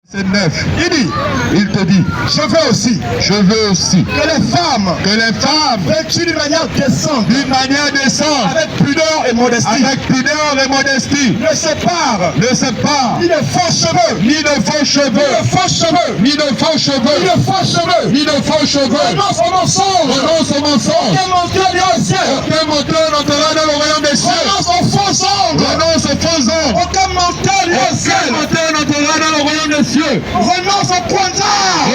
C'est 9. Il te dit, je veux aussi que les femmes vêtues d'une manière décente, avec pudeur et modestie, ne séparent ni de faux cheveux, ni de faux cheveux, renonce au mensonge, aucun menteur n'ira au ciel, n'entrera dans le royaume des cieux, renonce aux faux anges, aucun menteur n'ira au ciel, n'entrera dans le royaume des cieux. Renonce au Kwanzaa.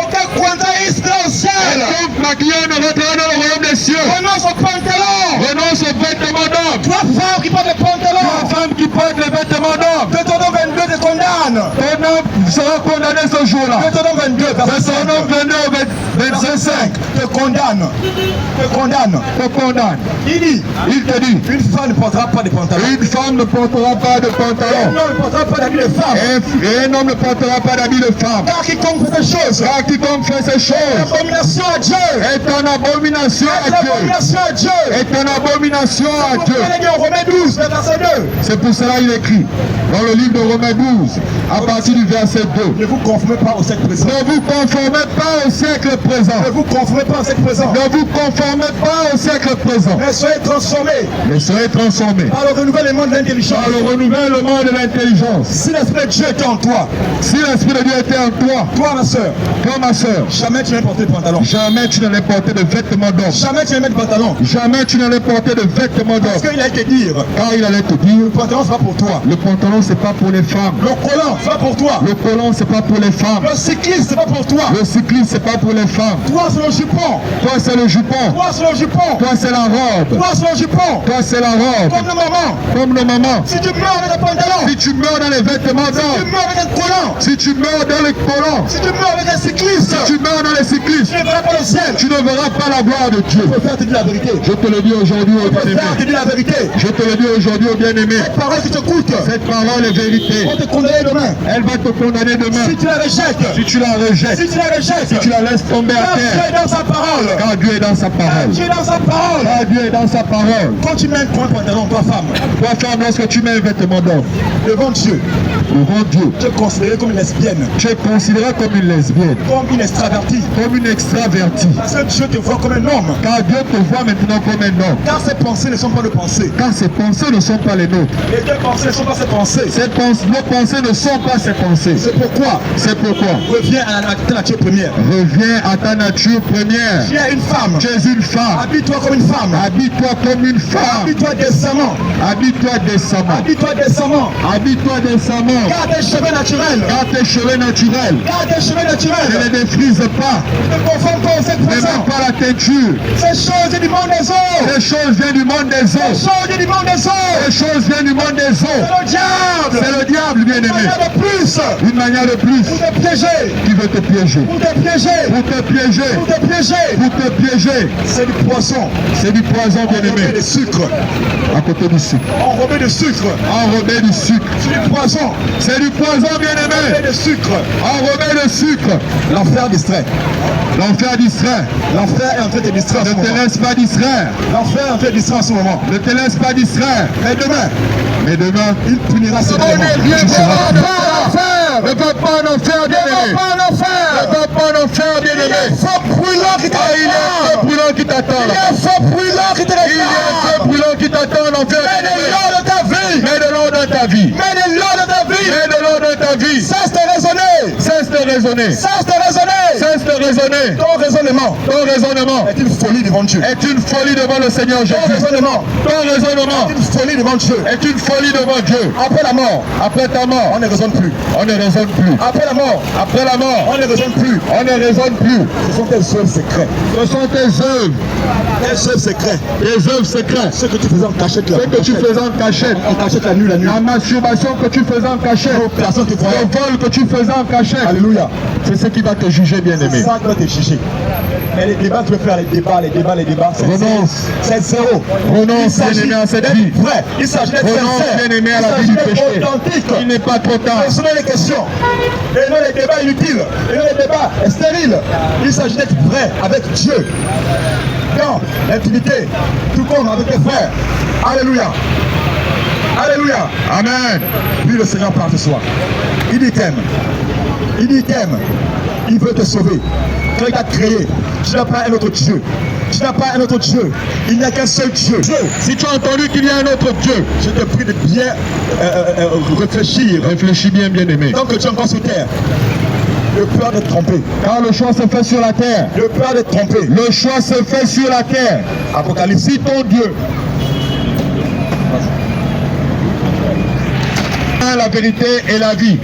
Aucun Kwanzaïste au ciel. Maquillon ne rentrera dans le royaume des cieux. Renonce au pantalon. Renonce aux vêtements d'homme. Toi, femme qui porte les pantalons. Toi, femme qui porte les vêtements d'homme. Deutéronome 22 te condamne. Ton homme sera condamné ce jour-là. Deutéronome 22, verset 25 te condamne. Il te dit, une femme ne portera pas de pantalon. Un homme ne portera pas d'habit de femme. Et un homme ne portera pas d'habit de femme. Car quiconque fait ces choses, est une abomination à Dieu. Romains 12, verset 2. C'est pour cela qu'il écrit dans le livre de Romains 12, à partir du verset 2. Ne vous conformez pas au siècle présent. Mais soyez transformés. Par le renouvellement de l'intelligence. Si l'Esprit de Dieu était en toi. Toi ma soeur. Jamais tu n'allais porter de pantalon. Jamais tu n'allais porter de vêtements d'homme. Jamais tu n'allais mettre de pantalon. Jamais tu n'allais porter de vêtements d'homme. Parce qu'il allait te dire. Car il allait te dire. Le pantalon c'est pas pour toi. Le pantalon c'est pas pour les femmes. Le collant c'est pas pour toi. Le collant c'est pas pour les femmes. Le cycliste c'est pas pour toi. Le cycliste c'est pas pour les femmes. Toi c'est le jupon. Toi c'est le jupon. Toi c'est le jupon. Toi c'est la robe. Toi c'est le jupon. Toi c'est la robe. Comme nos mamans. Si tu meurs avec un pantalon. Si tu meurs dans les vêtements d'homme. Si tu meurs avec un collant. Si tu meurs dans les collants. Si tu meurs avec un cycliste. Si tu meurs dans les cyclistes. Tu ne verras pas le ciel. Tu ne verras pas la gloire de Dieu. Je préfère te dire la vérité. Je te le dis aujourd'hui au bien-aimé. Je préfère te dire la vérité. Je te le dis aujourd'hui au bien-aimé. Cette parole qui te coûte. Cette parole est vérité. On te condamner demain. Elle va te condamner demain. Si tu la rejettes. Si tu la rejettes. Si tu la rejettes. Si tu la laisses tomber à terre. Dieu est dans sa parole. Car Dieu est dans sa parole. Dieu est dans sa parole. Car Dieu est dans sa parole. Quand tu mets un pantalon, toi femme, lorsque tu mets un vêtement d'homme, devant Dieu, tu es considéré comme une lesbienne. Comme une extravertie. Parce que Dieu te voit comme un homme. Car Dieu te voit maintenant comme un homme. Car ses pensées ne sont pas nos pensées. Les deux pensées ne sont pas ses pensées. Nos pensées ne sont pas ses pensées. C'est pourquoi. Reviens à ta nature première. Tu es une femme. Habille-toi comme une femme. Habille-toi décemment. Garde tes cheveux naturels. Ne les défrise pas. Ne confonds pas aux ne mets pas la teinture. Ces choses viennent du monde des eaux. Ces choses viennent du monde des eaux. C'est le diable, bien aimé. Une manière de plus. Pour te piéger. Qui veut te piéger. Pour te piéger. C'est du poison. Bien aimé. Enrobé de sucre. À côté du sucre. Enrobé de sucre. C'est du poison, bien aimé. Enrobé de sucre. L'enfer distrait. L'enfer est en train de distraire en ce moment. Ne te laisse pas distraire. L'enfer est en train de distraire en ce moment. Ne te laisse pas distraire. Mais demain, il punira ses démons. Ne va pas en enfer, bien-aimé. Ne va pas en enfer, bien-aimé. Il y a un feu brûlant qui t'attend. Il y a un feu brûlant qui t'attend en enfer. Mets de l'eau dans ta vie. Cesse de raisonner. Ton raisonnement est une folie devant Dieu. Devant le Seigneur Jésus. Ton raisonnement est une folie devant Dieu. Après la mort, après ta mort, on ne raisonne plus. Après la mort, on ne raisonne plus. Ce sont tes œuvres secrètes. Tes œuvres secrètes. Ce que tu faisais en cachette En cachette la nuit. La masturbation que tu faisais en cachette. Le vol que tu faisais en cachette. Alléluia. C'est ce qui va te juger, bien-aimé. C'est ça qui va te juger. Mais les débats, tu veux faire les débats. C'est zéro. Renonce, bien-aimé, à cette vie. Il s'agit d'être sincère. Bien-aimé, à la vie du péché. Il n'est pas trop tard. Ce sont les questions. Et non les débats inutiles. Et non les débats stériles. Il s'agit d'être vrai avec Dieu. Dans l'intimité, tout comme avec tes frères. Alléluia. Alléluia. Amen. Puis le Seigneur parle ce soir. Il dit t'aime. Il dit t'aime. Il veut te sauver. Quand il t'a créé, tu n'as pas un autre Dieu. Tu n'as pas un autre Dieu. Il n'y a qu'un seul Dieu. Si tu as entendu qu'il y a un autre Dieu, je te prie de bien réfléchir. Réfléchis bien, bien aimé. Donc que tu es encore sur terre. Le peur d'être trompé. Car le choix se fait sur la terre. Le peur d'être trompé. Le choix se fait sur la terre. Apocalypse. Si ton Dieu. La vérité et la vie.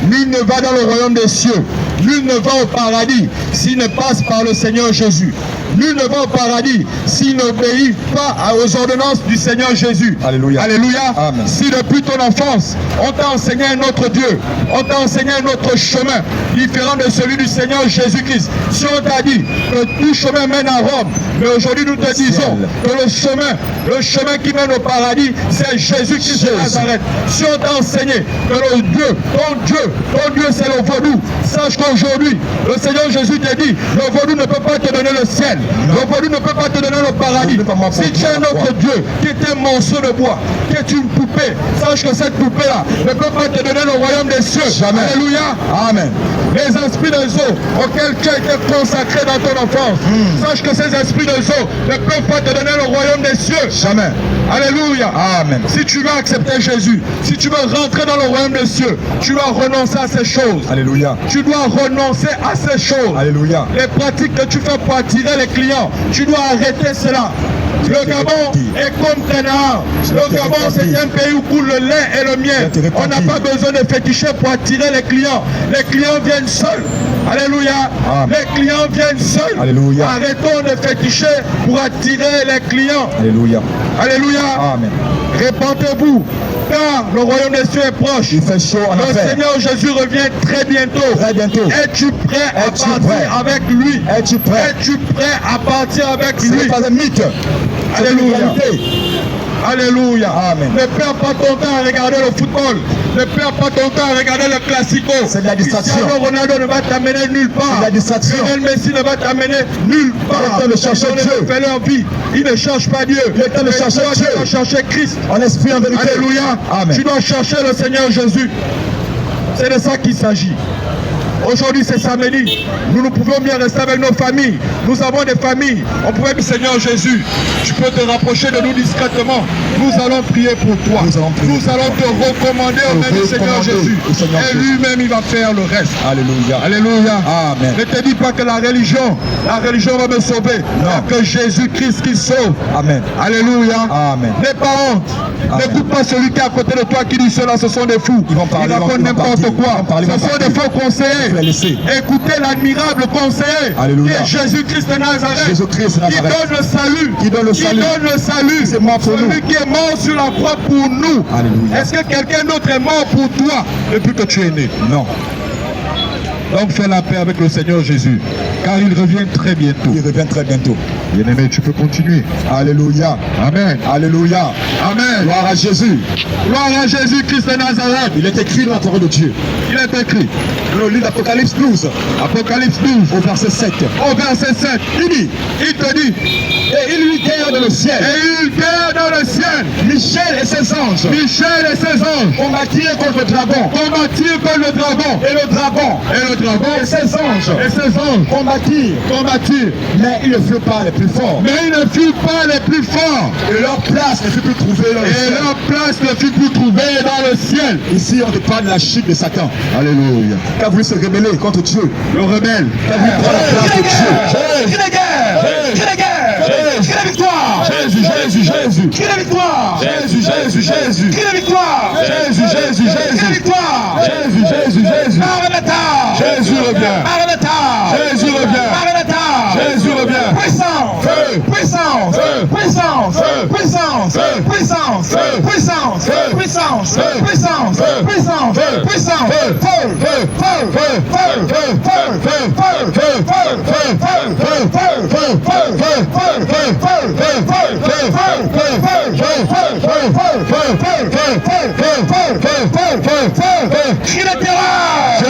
Nul ne va dans le royaume des cieux. Nul ne va au paradis s'il ne passe par le Seigneur Jésus. Nul ne va au paradis s'il n'obéit pas aux ordonnances du Seigneur Jésus. Alléluia. Alléluia. Amen. Si depuis ton enfance, on t'a enseigné un autre Dieu, on t'a enseigné un autre chemin, différent de celui du Seigneur Jésus-Christ. Si on t'a dit que tout chemin mène à Rome, mais aujourd'hui nous te disons que le chemin qui mène au paradis, c'est Jésus-Christ de Nazareth. Si on t'a enseigné que le Dieu, ton Dieu c'est le vaudou, sache qu'aujourd'hui, le Seigneur Jésus te dit, le vaudou ne peut pas te donner le ciel. Le vaudou ne peut pas te donner le paradis. Si tu as un autre Dieu qui est un morceau de bois, qui est une poupée, sache que cette poupée-là ne peut pas te donner le royaume des cieux. Jamais. Alléluia. Amen. Les esprits des eaux auxquels tu as été consacré dans ton enfance, sache que ces esprits des eaux ne peuvent pas te donner le royaume des cieux. Jamais. Alléluia. Amen. Si tu veux accepter Jésus, si tu veux rentrer dans le royaume des cieux, tu dois renoncer à ces choses. Alléluia. Tu dois renoncer à ces choses. Alléluia. Les pratiques que tu fais pour attirer les clients, tu dois arrêter cela. Le Gabon est comme Canaan. Le Gabon, c'est un pays où coule le lait et le miel. On n'a pas besoin de féticher pour attirer les clients. Les clients viennent seuls. Alléluia. Amen. Les clients viennent seuls. Alléluia. Arrêtons de féticher pour attirer les clients. Alléluia. Alléluia. Amen. Répentez-vous, car le royaume des cieux est proche. Il fait chaud en le Seigneur Jésus revient très bientôt. Très bientôt. Es-tu prêt à partir avec lui? Es-tu prêt? Es-tu prêt à partir avec lui? Ce n'est pas un mythe. Alléluia. Alléluia. Amen. Ne perds pas ton temps à regarder le football. Ne perds pas ton temps à regarder le classico. C'est de la distraction. Cristiano Ronaldo ne va t'amener nulle part. C'est de la distraction. Lionel Messi ne va t'amener nulle part. Il est temps de chercher Dieu. Ils fait leur vie. Ils ne cherchent pas Dieu. Il est temps de chercher Dieu. Tu dois chercher Christ. En esprit, en vérité. Alléluia. Amen. Tu dois chercher le Seigneur Jésus. C'est de ça qu'il s'agit. Aujourd'hui c'est samedi, nous ne pouvons bien rester avec nos familles. Nous avons des familles. On pourrait dire Seigneur Jésus, tu peux te rapprocher de nous discrètement. Nous allons prier pour toi. Nous allons te recommander au nom du Seigneur Jésus. Et lui-même il va faire le reste. Alléluia. Alléluia. Amen. Ne te dis pas que la religion va me sauver. Non. Que Jésus-Christ qui sauve. Amen. Alléluia. Amen. N'aie pas honte. N'écoute pas celui qui est à côté de toi qui dit cela, ce sont des fous. Ils racontent n'importe quoi. Ce sont des faux conseillers. Écoutez l'admirable conseiller qui est Jésus-Christ de Nazareth, qui donne le salut, qui donne le salut, c'est mort pour celui qui est mort sur la croix pour nous. Est-ce que quelqu'un d'autre est mort pour toi depuis que tu es né? Non. Donc fais la paix avec le Seigneur Jésus, car il revient très bientôt. Il revient très bientôt. Bien-aimé, tu peux continuer. Alléluia. Amen. Alléluia. Amen. Gloire à Jésus. Gloire à Jésus-Christ de Nazareth. Il est écrit dans la parole de Dieu. Il est écrit. Dans le livre d'Apocalypse 12. Apocalypse 12. Au verset 7. Au verset 7. Il te dit. Et il lui guerre dans le ciel. Et il guerre dans le ciel. Michel et ses anges. Michel et ses anges. Combattirent contre le dragon. Combattirent contre le dragon. Et le dragon. Et le dragon. Et ses anges. Et ses anges. Combattirent. Mais ils ne furent pas les plus forts. Mais ils ne furent pas les plus forts. Et leur place ne fut plus trouvée dans le ciel. Et leur place ne fut plus trouvée dans le ciel. Ici on te parle de la chute de Satan. Alléluia. Qui a voulu se rebeller contre Dieu. Le rebelle. Qui a voulu prendre la place de Dieu. Crie la guerre. Crie la guerre. Crie la victoire. Jésus, Jésus, Jésus. Crie la victoire. Jésus, Jésus, Jésus. Crie la victoire. Jésus, Jésus, Jésus. Crie la victoire. Jésus, Jésus, Jésus. Maranatha. Jésus revient. Maranatha. Jésus revient. Maranatha. Jésus revient. Puissance. Puissance. Puissance. Puissance. Puissance. Puissance. Puissance. Puissance. Puissance. Puissance. Feu. Feu. Feu. Feu. Feu. Feu. Feu. Feu. Feu. Feu. Feu. Feu. Crie la terreur.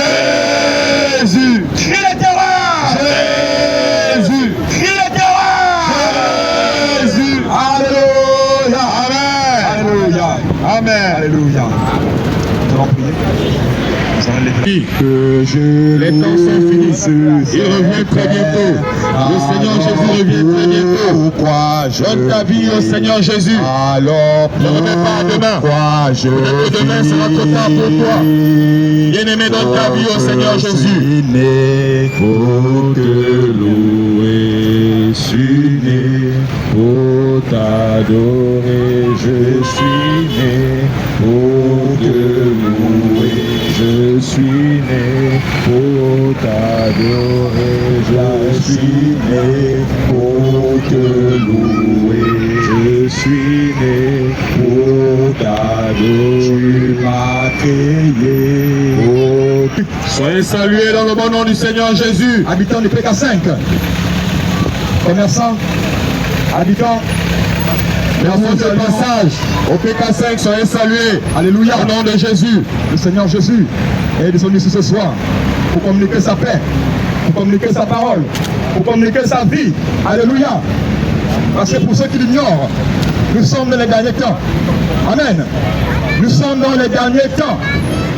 Jésus. Crie la terreur. Jésus. Crie la terreur. Jésus. Alléluia. Amen. Alléluia. Amen. finis. Les temps sont finis. Il revient très bientôt. Le Seigneur Jésus revient très bientôt. Donne ta vie au Seigneur Jésus. Alors, Ne remets pas à demain. Peut-être que demain sera trop tard pour toi. Bien-aimé, donne ta vie au Seigneur Jésus. Pour te louer, je suis né. Pour t'adorer, je suis né. Pour te louer, je suis né. Pour t'adorer, je suis né. Pour te louer, je suis né. Pour t'adorer, tu m'as créé. Soyez salués dans le bon nom du Seigneur Jésus. Habitants du PK5, commerçants, habitants, Personne de passage au PK5, soyez salués. Alléluia. Au nom de Jésus. Le Seigneur Jésus est descendu ici ce soir pour communiquer sa paix, pour communiquer sa parole, pour communiquer sa vie. Alléluia. Parce que pour ceux qui l'ignorent, nous sommes dans les derniers temps. Amen. Nous sommes dans les derniers temps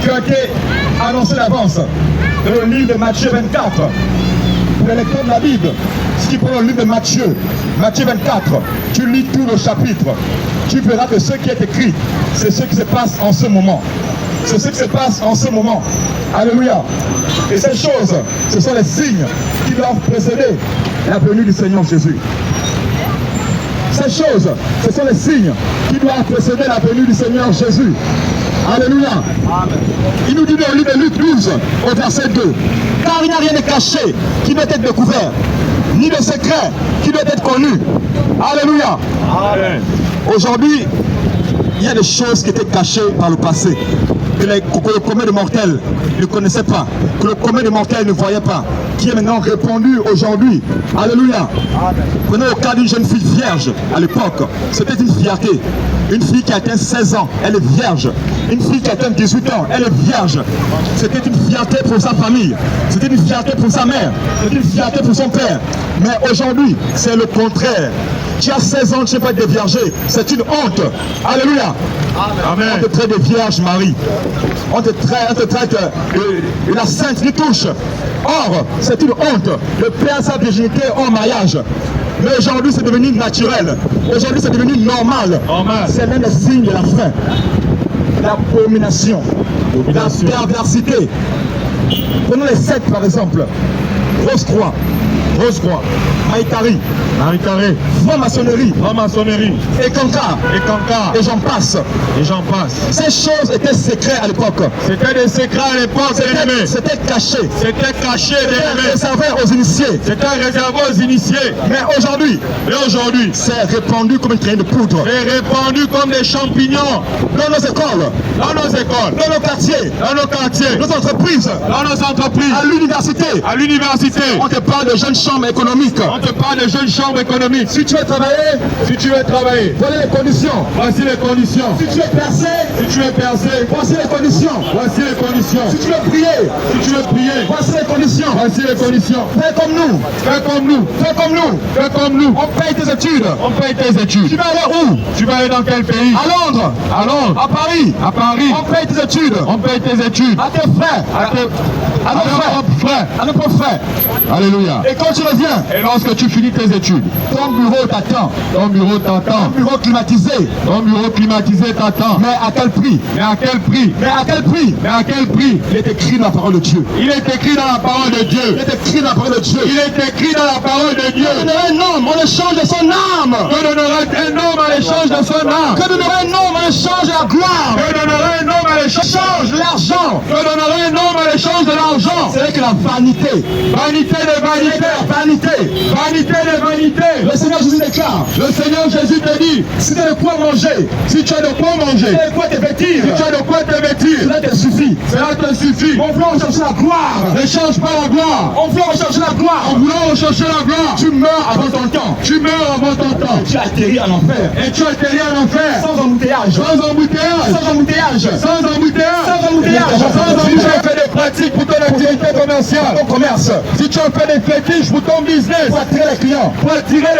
qui ont été annoncés d'avance dans le livre de Matthieu 24. Pour les lecteurs de la Bible, si tu prends le livre de Matthieu, Matthieu 24, tu lis tout le chapitre, tu verras que ce qui est écrit, c'est ce qui se passe en ce moment. C'est ce qui se passe en ce moment. Alléluia. Et ces choses, ce sont les signes qui doivent précéder la venue du Seigneur Jésus. Ces choses, ce sont les signes qui doivent précéder la venue du Seigneur Jésus. Alléluia. Amen. Il nous dit dans le livre de Luc 12, au verset 2, car il n'y a rien de caché qui doit être découvert, ni de secret qui doit être connu. Alléluia. Amen. Aujourd'hui, il y a des choses qui étaient cachées par le passé, que le commun de mortels ne connaissait pas, que le commun de mortels ne voyait pas, qui est maintenant répandu aujourd'hui. Alléluia. Amen. Prenez le cas d'une jeune fille vierge à l'époque. C'était une fierté. Une fille qui a atteint 16 ans, elle est vierge. Une fille qui a atteint 18 ans, elle est vierge. C'était une fierté pour sa famille. C'était une fierté pour sa mère. C'était une fierté pour son père. Mais aujourd'hui, c'est le contraire. Tu as 16 ans, tu n'es pas déviergé. C'est une honte. Alléluia. Amen. On te traite de vierge, Marie. On te traite de la sainte qui touche. Or, c'est une honte de perdre sa virginité en mariage. Mais aujourd'hui, c'est devenu naturel. Aujourd'hui, c'est devenu normal. C'est même le signe de la fin. L'abomination. La perversité. Prenons les sectes, par exemple. Rose-Croix. Rose-Croix. Maïtari. Maïtari. Franc-maçonnerie. Franc-maçonnerie. Et Kanka. Et j'en passe. Et j'en passe. Ces choses étaient secrètes à l'époque. C'était des secrets à l'époque, bien-aimés. C'était caché. C'était caché, bien-aimés. C'était réservé aux initiés. C'était réservé aux initiés. Mais aujourd'hui, c'est répandu comme une traîne de poudre. C'est répandu comme des champignons. Dans nos écoles. Dans nos écoles. Dans nos quartiers. Dans nos quartiers. Nos entreprises. Dans nos entreprises. À l'université. À l'université. On te parle de jeunes chambres économiques. On te parle de jeunes chambres économiques. Si tu veux travailler, voilà les conditions. Voici les conditions. Si tu veux percer, voici les conditions. Voici les conditions. Si tu veux prier, voici les conditions. Voici les conditions. Fais comme nous. Fais comme nous. On paye tes études. Tu vas aller où? Tu vas aller dans quel pays? À Londres. À Paris. On paye tes études. À tes frères. À nos frères. Alléluia. Et quand tu reviens, et lorsque tu finis tes études, ton bureau t'attend. Ton bureau climatisé t'attend. Mais à quel prix? Il est écrit dans la parole de Dieu. Il est écrit dans la parole de Dieu. Que donnerait un homme en échange de son âme. Que donnerait un homme à l'échange de son âme. Que donnerait un homme en échange de la gloire. Que donnerait un homme à l'échange de l'argent. Que donnerait un homme à l'échange de l'argent. C'est que la vanité. Vanité de vanité. Le Seigneur Jésus déclare. Le Seigneur Jésus te dit. Si tu as de quoi manger. Si tu as de quoi manger. Si tu as de quoi te vêtir. Cela te suffit. On veut rechercher la gloire. Ne cherche pas la gloire. On veut rechercher la gloire. En voulant rechercher la gloire. Tu meurs avant ton temps. Et tu atterris en enfer. Sans embouteillage. Si tu as fait des pratiques pour ton activité commerciale. Ton commerce. Si tu as fait des fétiches pour ton business. Pour attirer les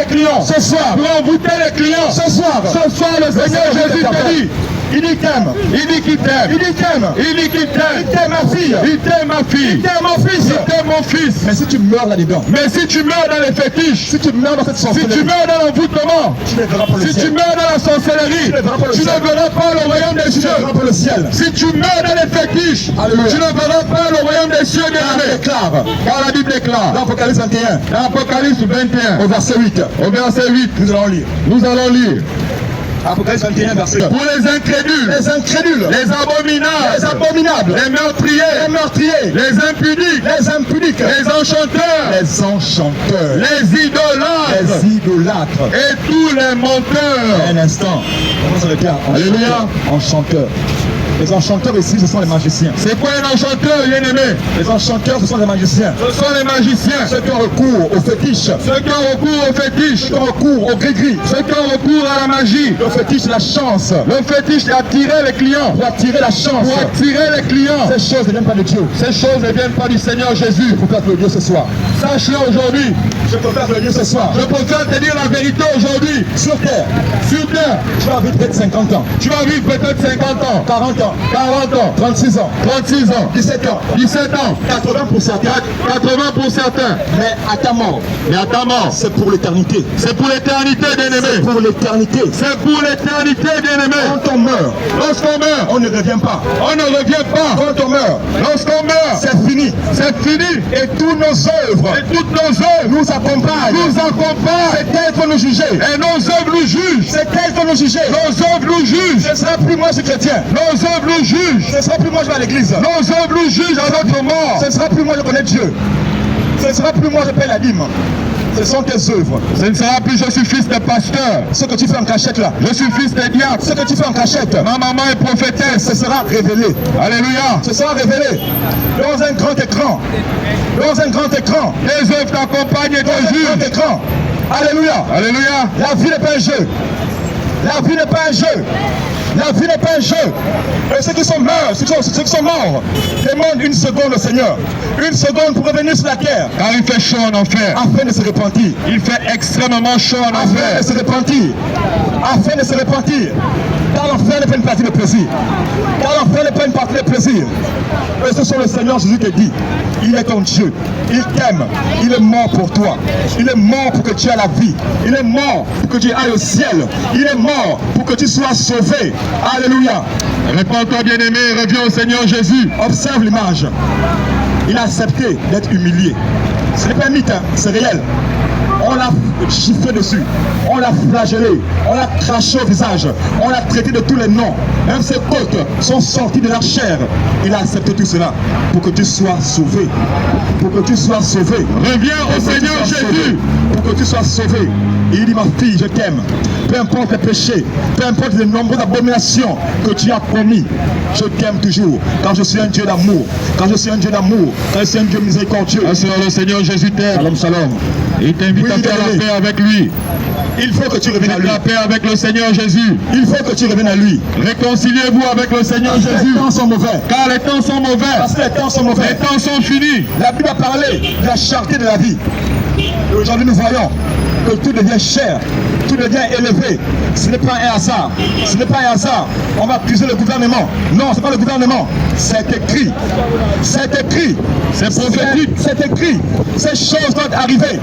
clients. Ce soir. Pour embouter les clients. Ce soir, le Seigneur Jésus te dit. Il dit qu'il t'aime. Il dit qu'il t'aime. Il dit qu'il t'aime. Il dit qu'il t'aime. Il t'aime ma fille. Il t'aime ma fille. Il t'aime mon fils. Il t'aime mon fils. Mais si tu meurs là-dedans. Mais si tu meurs dans les fétiches. Si tu meurs dans cette sorcellerie. Si tu meurs dans l'envoûtement. Tu ne verras pas le ciel. Si tu meurs dans la sorcellerie. Tu ne verras pas le royaume des cieux. Tu ne verras pas le ciel. Si tu meurs dans les fétiches. Alléluia. Tu ne verras pas le royaume des cieux. Car la Bible déclare. Dans Apocalypse 21. Dans Apocalypse 21. Au verset 8. Au verset 8. Nous allons lire. Nous allons lire. Apocalypse 21, verset 1. Pour les incrédules, les abominables, les meurtriers, les impudiques, les enchanteurs, les idolâtres, et tous les menteurs. Un instant, comment ça veut dire? Alléluia. Enchanteur. Les enchanteurs ici, ce sont les magiciens. C'est quoi un enchanteur, bien-aimé? Les enchanteurs, ce sont les magiciens. Ce sont les magiciens. Ceux qui ont recours aux fétiches. Ceux qui ont recours aux fétiches. Ceux qui ont recours au gris-gris. Ceux qui ont recours à la magie. Le fétiche, c'est la chance. Le fétiche, c'est attirer les clients. Pour attirer la chance. Pour attirer les clients. Ces choses ne viennent pas de Dieu. Ces choses ne viennent pas du Seigneur Jésus. Je préfère te le dire ce soir. Sache-le aujourd'hui. Je préfère te le dire ce soir. Je préfère te dire la vérité aujourd'hui. Sur terre. Sur terre. Tu vas vivre peut-être 50 ans. Tu vas vivre peut-être 50 ans. 40 ans. 40 ans, 36 ans, 17 ans, 80 pour certains, mais à ta mort, c'est pour l'éternité. C'est pour l'éternité, bien-aimé. C'est pour l'éternité. C'est pour l'éternité, bien-aimé. Quand on meurt, lorsqu'on meurt, on ne revient pas. On ne revient pas. Quand on meurt, lorsqu'on meurt, c'est fini. C'est fini. Et toutes nos œuvres, nous accompagnent. C'est elle qui nous juger. Et nos œuvres nous jugent. C'est elle qui nous juger. Nos œuvres nous jugent. Ce sera plus moi, ce chrétien. Nos œuvres nous jugent. Ce ne sera plus moi je vais à l'église. Nos œuvres nous jugent à notre mort. Ce ne sera plus moi je connais Dieu. Ce ne sera plus moi je paie la dîme. Ce sont tes œuvres. Ce ne sera plus je suis fils de pasteur. Ce que tu fais en cachette là. Je suis fils de diable. Ce que tu fais en cachette. Ma maman est prophétesse. Ce sera révélé. Alléluia. Ce sera révélé. Dans un grand écran. Dans un grand écran. Les œuvres t'accompagnent et te jugent. Dans un grand écran. Alléluia. Alléluia. La vie n'est pas un jeu. La vie n'est pas un jeu. La vie n'est pas un jeu. Et ceux qui sont morts, ceux qui sont morts, demandent une seconde au Seigneur. Une seconde pour revenir sur la terre. Car il fait chaud en enfer. Afin de se repentir. Il fait extrêmement chaud en enfer. Afin de se repentir. Afin de se repentir. Car l'enfer n'est pas une partie de plaisir. Car l'enfer n'est pas une partie de plaisir. Et ce sont le Seigneur Jésus qui dit, il est ton Dieu. Il t'aime. Il est mort pour toi. Il est mort pour que tu aies la vie. Il est mort pour que tu ailles au ciel. Il est mort pour que tu sois sauvé. Alléluia. Réponds-toi, bien-aimé, reviens au Seigneur Jésus. Observe l'image. Il a accepté d'être humilié. Ce n'est pas un mythe, hein, c'est réel. On l'a chiffré dessus, on l'a flagellé, on l'a craché au visage, on l'a traité de tous les noms. Même ses côtes sont sorties de la chair. Il a accepté tout cela pour que tu sois sauvé. Pour que tu sois sauvé. Reviens au Seigneur Jésus. Pour que tu sois sauvé. Et il dit, ma fille, je t'aime. Peu importe les péchés, peu importe les nombreuses abominations que tu as commis, je t'aime toujours. Car je suis un Dieu d'amour. Car je suis un Dieu d'amour. Car je suis un Dieu miséricordieux. Le Seigneur Jésus t'aime. Shalom, shalom. Il t'invite à faire la paix avec lui. Il faut que tu reviennes à lui. La paix avec le Seigneur Jésus. Il faut que tu reviennes à lui. Réconciliez-vous avec le Seigneur Jésus. Les temps sont mauvais. Car les temps sont mauvais. Parce que les temps sont mauvais. Les temps sont finis. La Bible a parlé de la cherté de la vie. Et aujourd'hui nous voyons que tout devient cher, tout devient élevé. Ce n'est pas un hasard. Ce n'est pas un hasard. On va accuser le gouvernement. Non, ce n'est pas le gouvernement. C'est écrit. C'est écrit. C'est prophétique. C'est écrit. Ces choses doivent arriver.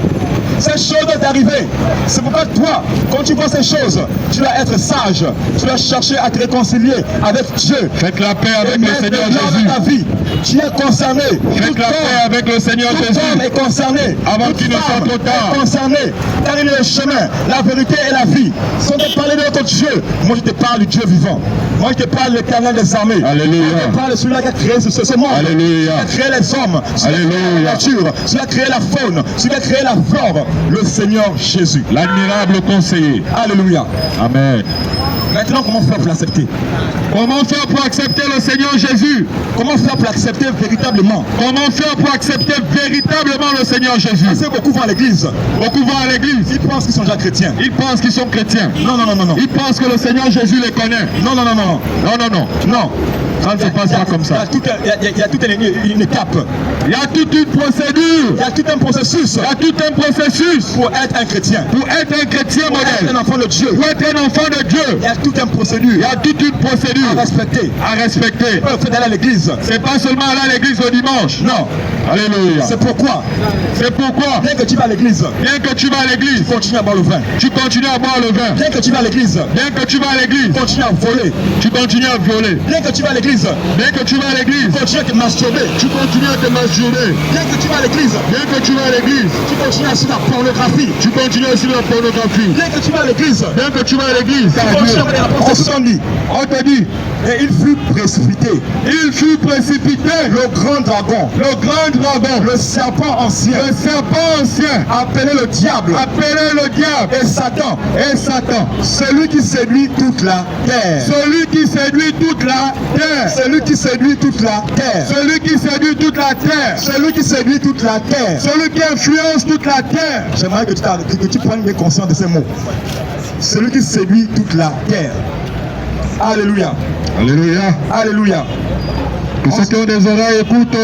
Ces choses doivent arriver. C'est pourquoi toi, quand tu vois ces choses, tu dois être sage. Tu dois chercher à te réconcilier avec Dieu. Faites la paix avec le Seigneur Jésus. Ta vie, tu es concerné. Faites la paix avec le Seigneur Jésus. Tout homme est concerné. Avant qu'il ne soit trop tard. Concerné. Car il est le chemin, la vérité et la vie. Si on te parle de notre Dieu, moi je te parle du Dieu vivant. Moi je te parle de l'Éternel des armées. Alléluia. Je te parle de celui-là qui a créé ce monde. Alléluia. Qui a créé les hommes. Celui qui a créé la nature. Celui qui a créé la faune. Celui qui a créé la flore. Le Seigneur Jésus. L'admirable conseiller. Alléluia. Amen. Maintenant, comment faire pour l'accepter? Comment faire pour accepter le Seigneur Jésus? Comment faire pour accepter véritablement? Comment faire pour accepter véritablement le Seigneur Jésus? Parce que beaucoup vont à l'église. Beaucoup vont à l'église. Ils pensent qu'ils sont déjà chrétiens. Ils pensent qu'ils sont chrétiens. Non, non, non, non, non. Ils pensent que le Seigneur Jésus les connaît. Non, non, non, non. Non, non, non. Non. Ça ne se passe pas comme ça. Il y a toute une étape. Il Il y a toute une procédure. Il y a tout un processus. Il y a tout un processus pour être un chrétien. Pour être un chrétien modèle. Être un enfant de Dieu. Pour être un enfant de Dieu. Il y a toute une procédure. Il y a toute une procédure. À respecter. À respecter. C'est pas le fait d'aller à l'église. C'est pas seulement aller à l'église le dimanche. Non. Alléluia. C'est pourquoi. C'est pourquoi. Bien que tu vas à l'église. Bien que tu vas à l'église. Tu continues à boire le vin. Tu continues à boire le vin. Bien que tu vas à l'église. Bien que tu vas à l'église. Tu continues à voler. Tu continues à violer. Bien que tu vas à l'église. Bien que tu vas à l'église. Tu continues à te masturber. Tu continues à te masturber. Bien que tu vas à l'église. Bien que tu vas à l'église. Tu continues à suivre la pornographie. Tu continues à suivre la pornographie. Bien que tu vas à l'église. Bien que tu vas à l'église. Tu continues à faire des rapports sexuels. On te dit. Et il fut précipité. Il fut précipité. Le grand dragon. Le grand dragon. Le serpent ancien. Le serpent ancien. Appelé le diable. Appelé le diable. Et Satan. Et Satan. Celui qui séduit toute la terre. Celui qui séduit toute la terre. Celui qui séduit toute la terre. Celui qui séduit toute la terre. Celui qui séduit toute la terre. Celui qui influence toute la terre. J'aimerais que tu prennes bien conscience de ces mots. Celui qui séduit toute la terre. Alléluia. Alléluia. Alléluia. Que ceux qui ont des oreilles écoutent.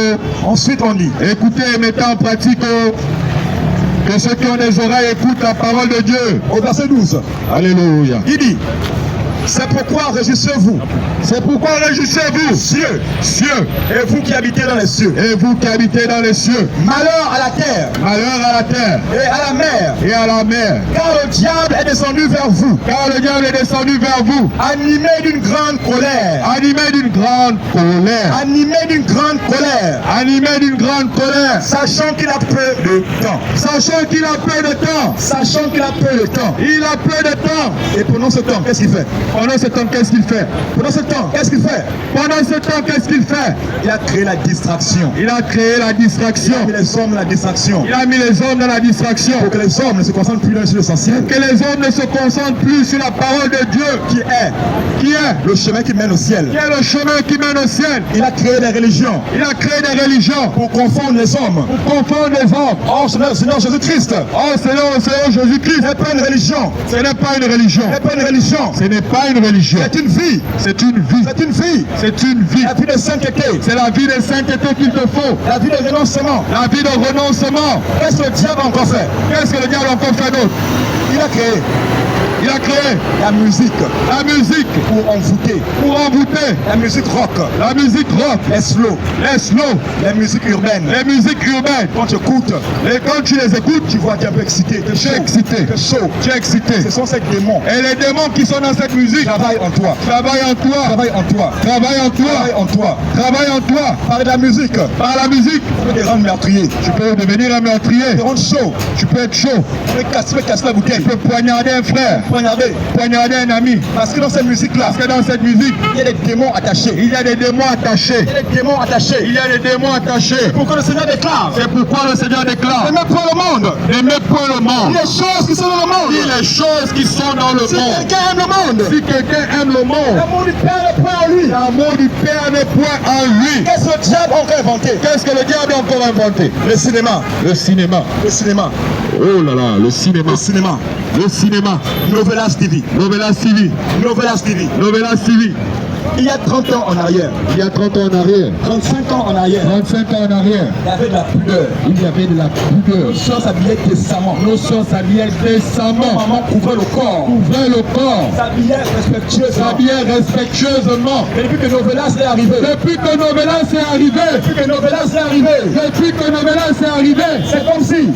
Ensuite on dit. Écoutez et mettez en pratique. Que ceux qui ont des oreilles écoutent la parole de Dieu. Au verset 12. Alléluia. Il dit. C'est pourquoi réjouissez-vous. C'est pourquoi réjouissez-vous. Cieux. Cieux. Et vous qui habitez dans les cieux. Et vous qui habitez dans les cieux. Malheur à la terre. Malheur à la terre. Et à la mer. Et à la mer. Car le diable est descendu vers vous. Car le diable est descendu vers vous. Animé d'une grande colère. Animé d'une grande colère. Animé d'une grande colère. Animé d'une grande colère. Sachant qu'il a peu de temps. Sachant qu'il a peu de temps. Sachant qu'il a peu de temps. Il a peu de temps. Et pendant ce temps, qu'est-ce qu'il fait? Pendant ce temps, qu'est-ce qu'il fait? Pendant ce temps, qu'est-ce qu'il fait? Pendant ce temps, qu'est-ce qu'il fait? Il a créé la distraction. Il a créé la distraction. Il a mis les hommes dans la distraction. Il a mis les hommes dans la distraction. Pour que les hommes ne se concentrent plus sur l'essentiel. Que les hommes ne se concentrent plus sur la parole de Dieu. Qui est le chemin qui mène au ciel. Qui est le chemin qui mène au ciel. Il a créé des religions. Il a créé des religions. Pour confondre les hommes. Pour confondre les hommes. Oh Seigneur Jésus-Christ. Oh Seigneur Jésus-Christ. Ce n'est pas une religion. Ce n'est pas une religion. Ce n'est pas une religion. Ce n'est pas une religion. C'est une vie. C'est une vie. C'est une vie. C'est une vie. La vie de sainteté. C'est la vie de sainteté qu'il te faut. La vie de renoncement. La vie de renoncement. Qu'est-ce que le diable a encore fait? Qu'est-ce que le diable a encore fait d'autre? Il a créé. Il a créé la musique. La musique. Pour envoûter. Pour envoûter. La musique rock. La musique rock. Les slow. Les slow. Les musiques urbaines. Les musiques urbaines. Quand tu écoutes. Et quand tu les écoutes, tu vois que tu es un peu excité. Tu es excité. Tu es chaud. Tu es excité. Ce sont ces démons. Et les démons qui sont dans cette musique travaillent en toi. Travaillent en toi. Travaillent en toi. Travaillent en toi. Travaillent en toi. Travaillent en toi. Par la musique. Par la musique. Tu peux te rendre meurtrier. Tu peux devenir un meurtrier. Tu peux te rendre chaud. Tu peux être chaud. Tu peux casser la bouteille. Tu peux poignarder un frère. Poignarder un ami. Parce que dans cette musique-là, il y a des démons attachés. Il y a des démons attachés. Il y a des démons attachés. Il y a des démons attachés. C'est pourquoi le Seigneur déclare. C'est pourquoi le Seigneur déclare. N'aimez point le monde. N'aimez point le monde. Les choses qui sont dans le monde. Les choses qui sont dans le monde. Si quelqu'un aime le monde. Si quelqu'un aime le monde. L'amour du Père n'est point en lui. L'amour du Père n'est point en lui. Qu'est-ce que le diable a encore inventé? Qu'est-ce que le diable a encore inventé? Le cinéma. Le cinéma. Le cinéma. Oh là là, le cinéma. Le cinéma. Le cinéma. Novelas TV. Novelas TV. Novelas TV. Novelas TV. Il y a 30 ans en arrière. Il y a 30 ans en arrière. 35 ans en arrière. 35 ans en arrière. Il y avait de la pudeur. Il y avait de la pudeur. Nos soeurs s'habillaient décemment. Nos soeurs s'habillaient décemment. Maman couvrait le corps. Couvrait le corps. S'habillait respectueusement. S'habillait respectueusement. Et depuis que Novelas est arrivé. Depuis que Novelas est arrivé. Depuis que Novelas est arrivé. Depuis que Novelas est arrivé. C'est comme si.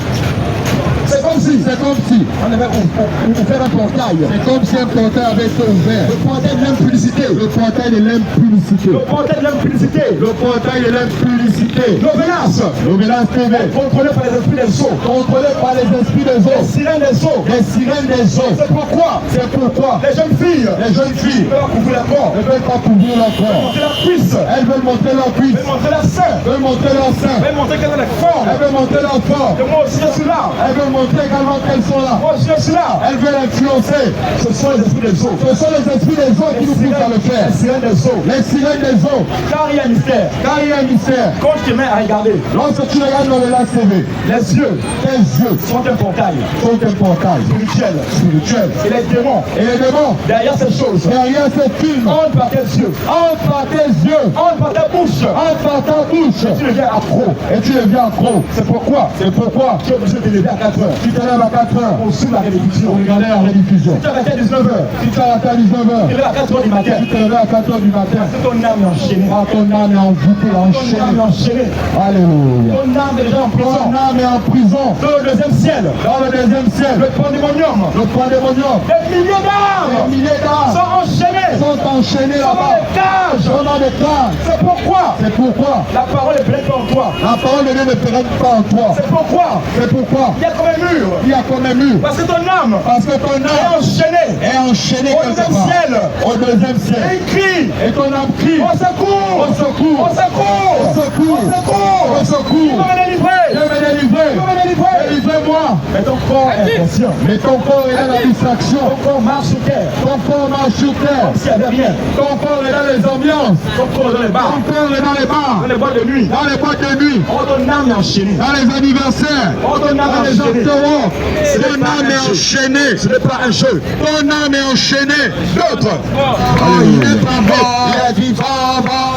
C'est comme si. C'est comme si. On avait ouvert un portail. C'est comme si un portail avait été ouvert. Le portail de l'impudicité. Le portail de l'impudicité. Le portail de l'impudicité. Le portail de l'impudicité. Novelas. Novelas TV. Contrôlé par les esprits des eaux. Contrôlé par les esprits des eaux. Les sirènes des eaux. Les sirènes des eaux. C'est pourquoi. C'est pourquoi. Les jeunes filles. Les jeunes filles. Ne veulent pas couvrir leur corps. Ne veulent pas couvrir leur corps. Montrer leur cuisse. Elles veulent montrer leur cuisse. Elles veulent montrer leur sein. Elles veulent montrer leur sein. Elles veulent montrer qu'elles ont des formes. Elles veulent montrer leur forme. Et moi aussi je suis là. Elles veulent montrer également qu'elles sont là. Moi, je suis là. Elles veulent influencer. Ce sont les esprits des eaux. Ce sont les esprits des eaux qui nous poussent à le faire. Les sirènes des eaux. Les sirènes des eaux. Car il y a un mystère. Car il y a un mystère. Quand tu te mets à regarder, Lorsque tu regardes dans le Last TV, les yeux tes yeux sont un portail sont un portail spirituel. spirituel. Et les démons, Et les démons, derrière ces choses, derrière ces films, entrent par tes yeux, entre par tes yeux, entrent par ta bouche. entre par ta bouche, Tu deviens accro. et tu deviens accro. C'est pourquoi C'est pourquoi tu es obligé de te lever à 4 heures. tu te lèves à 4 heures On suit la répétition. pour regarder la rediffusion. Tu arrêtes à 19 heures. Si tu arrêtes à 19 heures, Tu te lèves à 4 heures du matin. tu te lèves à 4 heures du matin, C'est ton âme est enchaînée. ah, ton âme est envoûtée, Ton âme est enchaînée. enchaînée. Alléluia. Ton âme est déjà en prison. Ton âme est en prison. Dans le deuxième ciel, Dans le deuxième le siècle, pandémonium, le pandémonium, des milliers des d'âmes milliers d'âmes sont enchaînées. sont enchaînés Sont dans là-bas. les cages. Sont dans des cages. C'est pourquoi C'est pourquoi la parole est pleine en toi. la parole de Dieu ne pérenne pas en toi. C'est pourquoi C'est pourquoi il y a comme un mur. il y a comme un mur. Parce que ton âme Parce que ton est âme enchaînée. est enchaînée Au quelque deuxième part. ciel. Au deuxième Et ciel. il crie. Et ton âme crie. Au secours. Au secours. Au secours. Au secours. Au secours. Au secours. Viens me délivrer. Viens me délivrer. Viens me délivrer. Délivrez-moi. Mais ton corps est inconscient. Mais ton corps est dans la distraction. Ton corps marche sur terre. Ton corps marche sur terre. Comme s'il n'y avait rien. Ton corps est dans les ambiances. Ton corps est dans les bars. Ton corps est dans les bars. Dans les boîtes de nuit. Dans les boîtes de nuit. Oh, ton âme est enchaînée. Dans les anniversaires. Oh, ton âme Dans est les enchaînée. apéros. Ce n'est Ton pas âme un est jeu. enchaînée. Ce n'est pas un jeu. Ton âme est enchaînée. D'autres. Oh, il n'est pas mort. Il est vivant.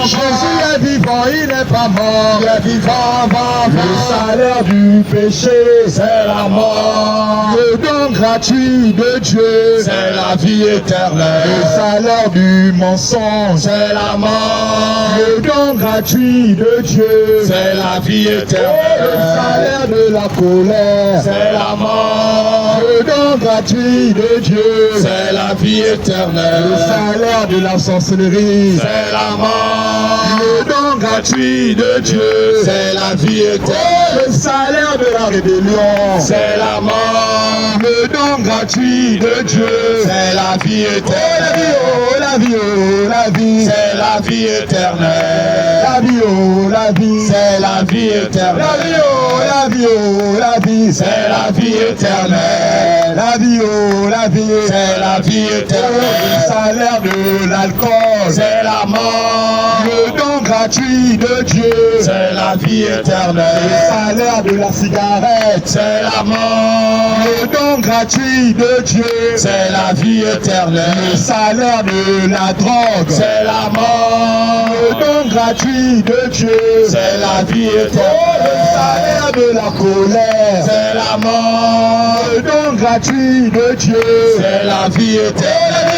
Jésus est vivant. Il n'est pas mort. Il est vivant. Le salaire du péché, c'est la mort. Le don gratuit de Dieu, c'est la vie éternelle. Le salaire du mensonge, c'est la mort. Le don gratuit de Dieu, c'est la vie éternelle. Le salaire de la colère, c'est la mort. Le don gratuit de Dieu, c'est la vie éternelle. Le salaire de la sorcellerie, c'est la mort. Le don gratuit de Dieu, c'est la vie éternelle. Le salaire de la rébellion, c'est la mort. Le don gratuit de Dieu, c'est la vie éternelle. Oh la vie, oh la vie, c'est la vie éternelle. La vie, oh la vie, c'est la vie éternelle. La vie, oh la vie, oh la vie, c'est la vie éternelle. La vie, oh la vie, c'est la vie éternelle. Le salaire de l'alcool, c'est la mort. Le don gratuit de Dieu, c'est la vie éternelle. Le salaire de la cigarette, c'est la mort. Le don gratuit de Dieu, c'est la vie éternelle. Le salaire de la drogue, c'est la mort. Le don gratuit de Dieu, c'est la vie éternelle. Le salaire de la colère, c'est la mort. Le don gratuit de Dieu, c'est la vie éternelle.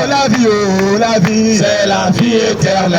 La vie, oh la vie, c'est la vie éternelle.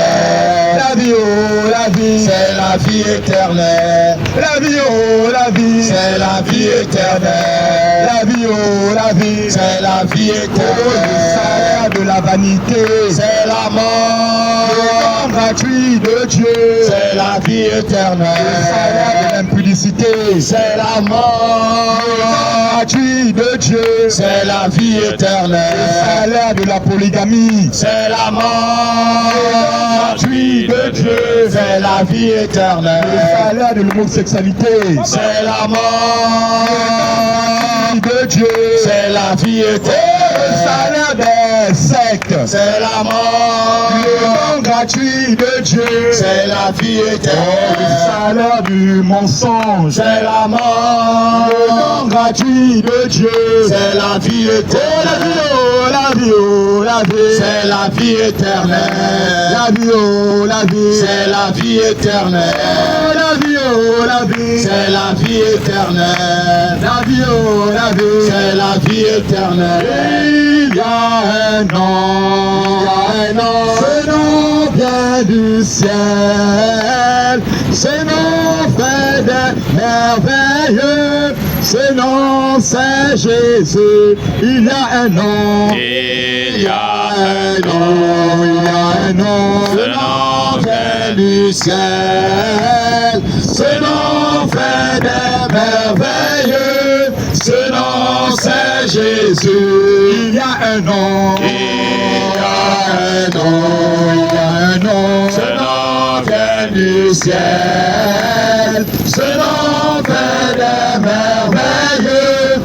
La vie, oh la vie, c'est la vie éternelle. La vie, oh la vie, c'est la vie éternelle. La vie, oh la vie, c'est la vie éternelle. Le salaire de la vanité, c'est la mort. Le don gratuit de Dieu, c'est la vie éternelle. Le salaire de l'impudicité, c'est la mort. Le don gratuit de Dieu, c'est la vie éternelle. Le salaire de la polygamie, c'est la mort. Le don gratuit de Dieu, c'est la vie éternelle. Le salaire de l'homosexualité, c'est la mort. De Dieu, c'est la vie éternelle. Le salaire des sectes, c'est la mort. Le don gratuit de Dieu, c'est la vie éternelle. Le salaire du mensonge, c'est la mort. Le don gratuit de Dieu, c'est la vie éternelle. La vie, oh la vie, c'est la vie éternelle. La vie, oh la vie, c'est la vie éternelle. La vie, oh la vie, c'est la vie éternelle. La vie, oh la vie, c'est la vie éternelle. Il y a un nom, ce nom vient du ciel. Ce nom fait des merveilleux. Ce nom c'est Jésus. Il y a un nom. Il y a un nom. Il y a un nom. Ce nom vient du ciel. Ce nom fait des merveilleux. Ce nom c'est Jésus. Il y a un nom. Il y a un nom. Il y a un nom. Ce nom vient du ciel. Ce nom fait des merveilleux.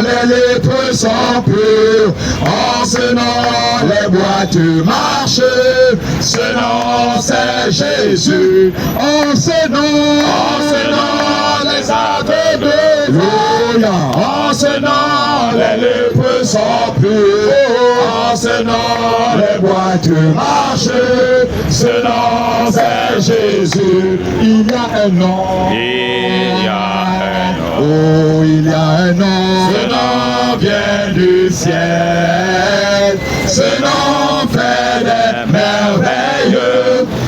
les lépreux sont purs. En ce nom, les boiteux marchent. Ce nom, c'est Jésus. En ce nom, les aveugles voient. En ce nom, les lépreux sont purs. En ce nom, les boiteux marchent. Ce nom, c'est Jésus. Il y a un nom. Il y a un nom. Oh, il y a un nom. Ce nom vient du ciel. Ce nom fait des merveilles.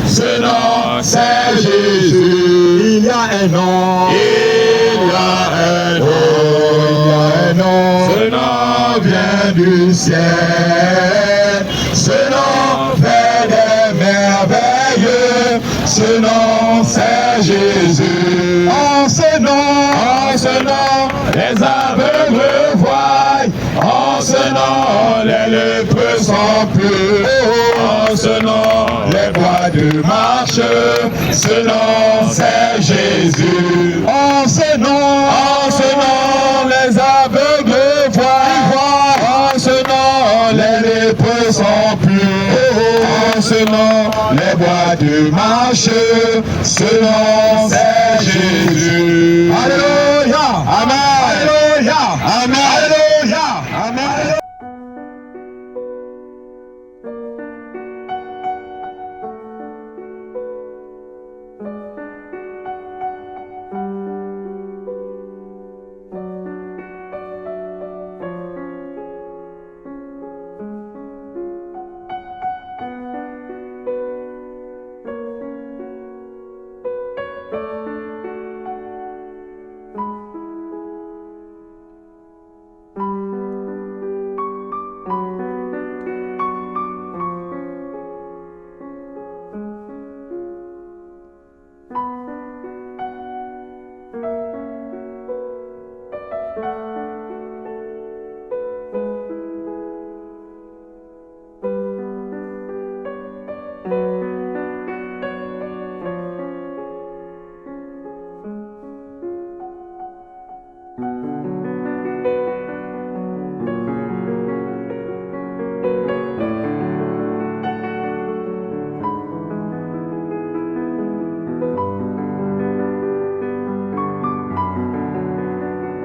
Ce nom, c'est Jésus. Il y a un nom. Il y a un nom. Oh, il y a un nom. Ce nom vient du ciel. Ce nom fait des merveilles. Ce nom, c'est Jésus. En ce nom, les aveugles voient. En ce nom, les lépreux sont purs. En ce nom, les boiteux marchent. Ce nom, c'est Jésus. En ce nom, les aveugles voient. En ce nom, les lépreux sont purs. En ce nom, les boiteux marchent. Ce nom, c'est Jésus. Alléluia. Amen.